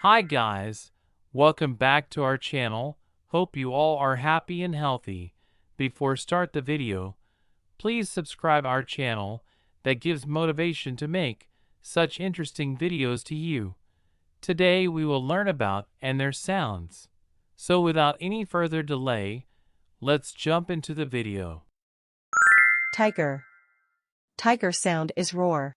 Hi guys, welcome back to our channel. Hope you all are happy and healthy. Before start the video, please subscribe our channel that gives motivation to make such interesting videos to you. Today we will learn about and their sounds. So without any further delay, let's jump into the video. Tiger. Tiger sound is roar.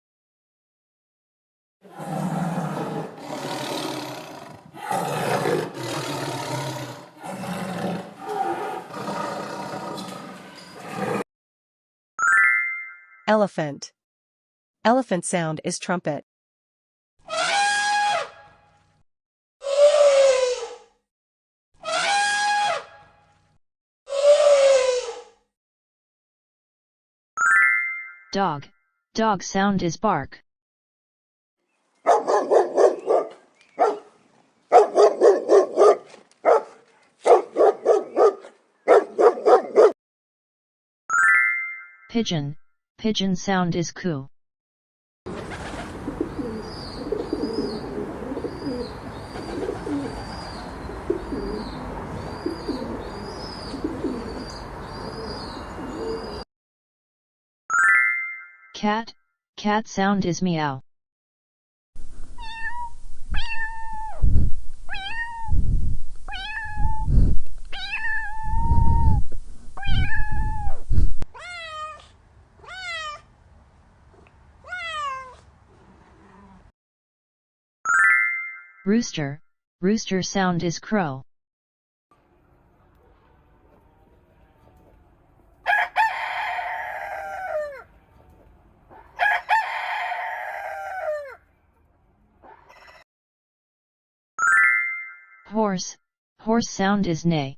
Elephant. Elephant sound is trumpet. Dog. Dog sound is bark. Pigeon. Pigeon sound is coo. Cat. Cat sound is meow. Rooster. Rooster sound is crow. Horse. Horse sound is neigh.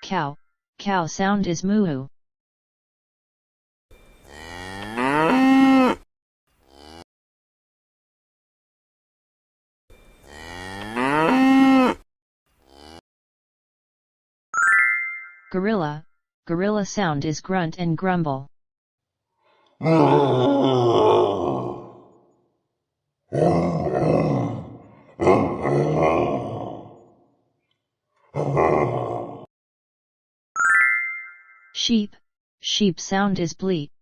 Cow. Cow sound is moo. Gorilla. Gorilla sound is grunt and grumble. Sheep. Sheep sound is bleat.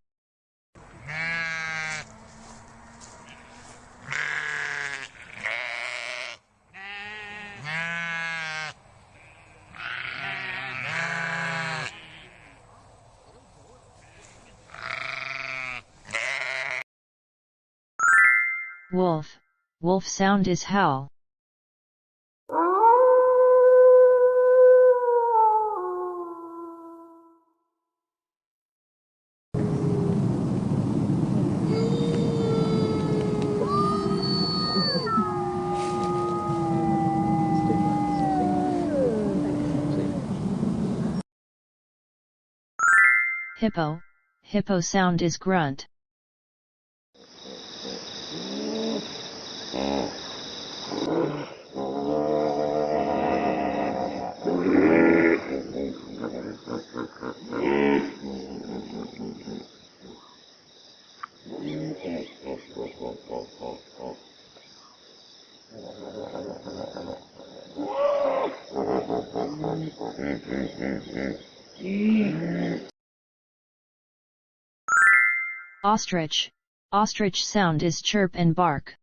Wolf. Wolf sound is howl. Hippo. Hippo sound is grunt. Ostrich. Ostrich sound is chirp and bark.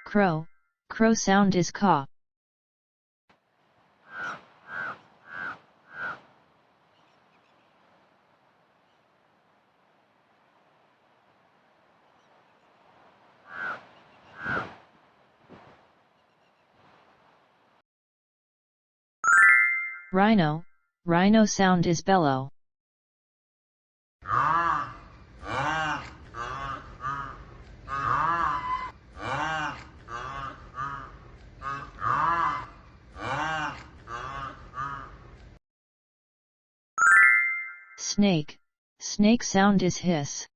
Crow. Crow sound is caw. Rhino. Rhino sound is bellow. Snake. Snake sound is hiss.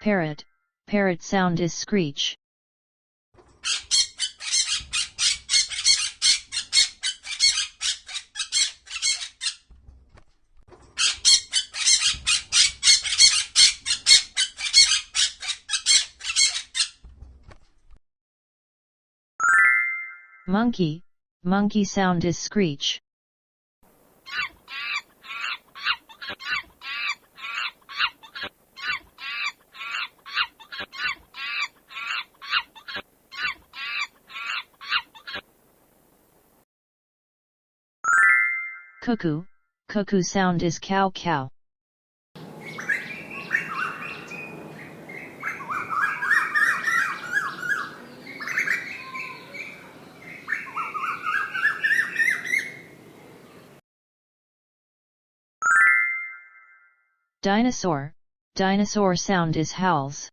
Parrot. Parrot sound is screech. Monkey. Monkey sound is screech. Cuckoo. Cuckoo sound is cow cow. Dinosaur. Dinosaur sound is howls.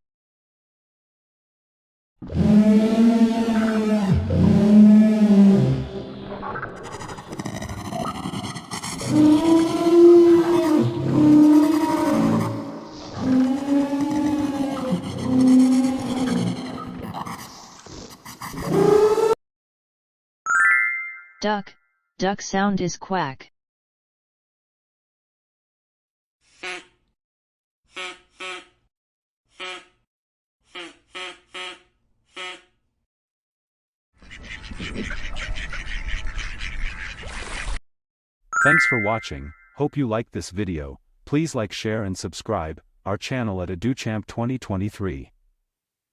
Duck. Duck sound is quack. Thanks for watching. Hope you liked this video. Please like, share and subscribe our channel at EduChamp 2023.